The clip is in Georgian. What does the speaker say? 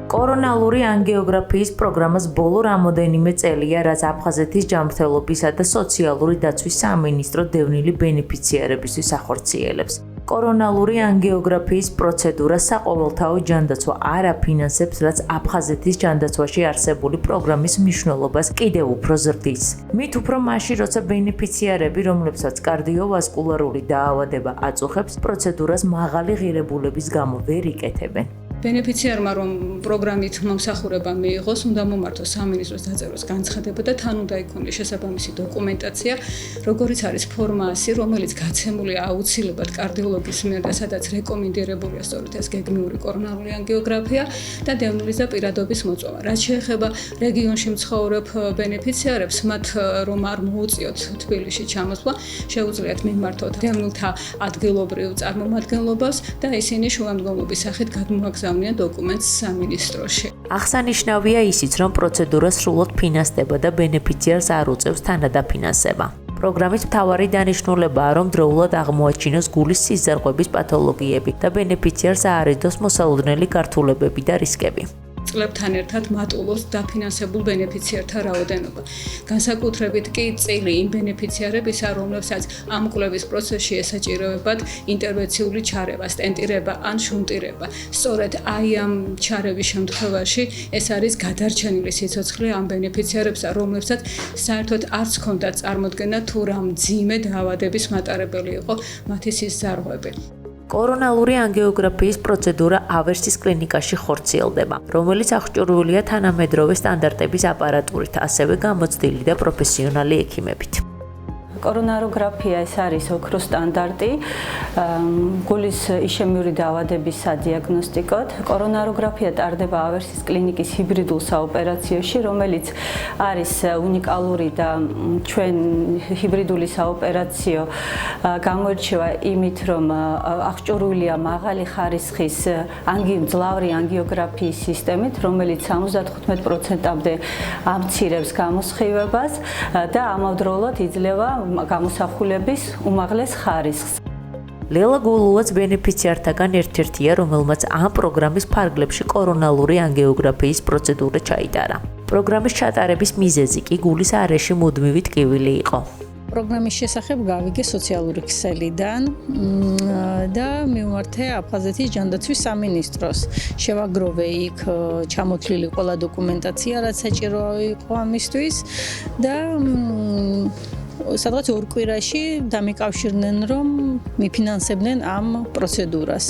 კორონალური ანგიოგრაფიის პროგრამას ბოლო რამოდენიმე წელია, რაც აფხაზეთის ჯანმრთელობისა და სოციალური დაცვის სამინისტრო დევნილი ბენეფიციარებისთვის ახორციელებს. კორონალური ანგიოგრაფიის პროცედურა საყოველთაო ჯანდაცვა არ აფინანსებს, რაც აფხაზეთის ჯანდაცვაში არსებული პროგრამის მნიშვნელობას კიდევ უფრო ზრდის. მით უფრო მაშინ, როცა ბენეფიციარები, რომლებსაც კარდიოვასკულარული დაავადება აწუხებს, პროცედურას მაღალი ღირებულების გამო ვერ იკეთებენ. ბენეფიციარმა რომ პროგრამით მომსახურება მიიღოს, უნდა მომართოს სამინისტროს დაწეროს განცხადება და თან უნდა იქონოს შესაბამისი დოკუმენტაცია, როგორიც არის ფორმასი, რომელიც გაცემულია აუცილებლად კარდიოლოგის მიერ და სადაც რეკომენდირებულია სწორედ ეს გეგმიური კორონალური ანგიოგრაფია და დევნილის და პირადობის მოწვევა. რაც შეეხება რეგიონში მცხოვრებ ბენეფიციარებს, მათ რომ არ მოუწიოთ თბილისში ჩამოსვლა, შეუძლიათ მიმართოთ დევნილთა ადგილობრივ წარმომადგენლობას და ისინი შუამდგომლობის სახით გადმოაგზავნონ დოკუმენტს სამინისტროში. აღსანიშნავია ისიც, რომ პროცედურა სრულად ფინანსდება და ბენეფიციარს არ უწევს თანადაფინანსება. პროგრამის მთავარი დანიშნულებაა, რომ დროულად აღმოაჩინოს გულის სიზარღვების პათოლოგიები და ბენეფიციარს აარიდოს მოსალოდნელი გართულებები და რისკები. წლებთან ერთად მატულობს დაფინანსებულ ბენეფიციართა რაოდენობა. განსაკუთრებით კი წილი იმ ბენეფიციარებისა, რომლებსაც ამ კვლევის პროცესში ესაჭიროებათ ინტერვენციული ჩარევა, სტენტირება ან შუნტირება. სწორედ აი ამ ჩარევის შემთხვევაში ეს არის გადარჩენილი სიცოცხლე ამ ბენეფიციარებსა, რომლებსაც საერთოდ არც ჰქონდათ წარმოდგენა თუ რა მძიმე დაავადების მატარებელი იყო მათი სიზარღვები. კორონალური ანგიოგრაფიის პროცედურა ავერსის კლინიკაში ხორციელდება, რომელიც აღჭურვილია თანამედროვე სტანდარტების აპარატურით, ასევე გამოცდილი და პროფესიონალი ექიმებით. კორონაროგრაფია ეს არის ოქროს სტანდარტი გულის იშემიური დაავადების სადიაგნოსტიკოდ. კორონაროგრაფია ტარდება ავერსის კლინიკის ჰიბრიდულ საოპერაციოში, რომელიც არის უნიკალური და ჩვენ ჰიბრიდული საოპერაციო გამოირჩევა იმით, რომ აღჭურვილია მაღალი ხარისხის მძლავრი ანგიოგრაფიის სისტემით, რომელიც 75%-მდე ამცირებს გამოსხივებას და ამავდროულად იძლევა გამოსახულების უმაღლეს ხარისხს. ლელა გულუაც ბენეფიციართაგან ერთ-ერთია, რომელმაც ამ პროგრამის ფარგლებში კორონალური ანგიოგრაფიის პროცედურა ჩაიტარა. პროგრამის ჩატარების მიზეზი კი გულის არეში მუდმივი ტკივილი იყო. პროგრამის შესახებ გავიგე სოციალური ქსელიდან და მივმართე აფხაზეთის ჯანდაცვის სამინისტროს. შევაგროვე იქ ჩამოთვლილი ყველა დოკუმენტაცია, რაც საჭირო იყო ამისთვის და სადღაც 2 კვირაში დამიკავშირდნენ, რომ მიფინანსებდნენ ამ პროცედურას.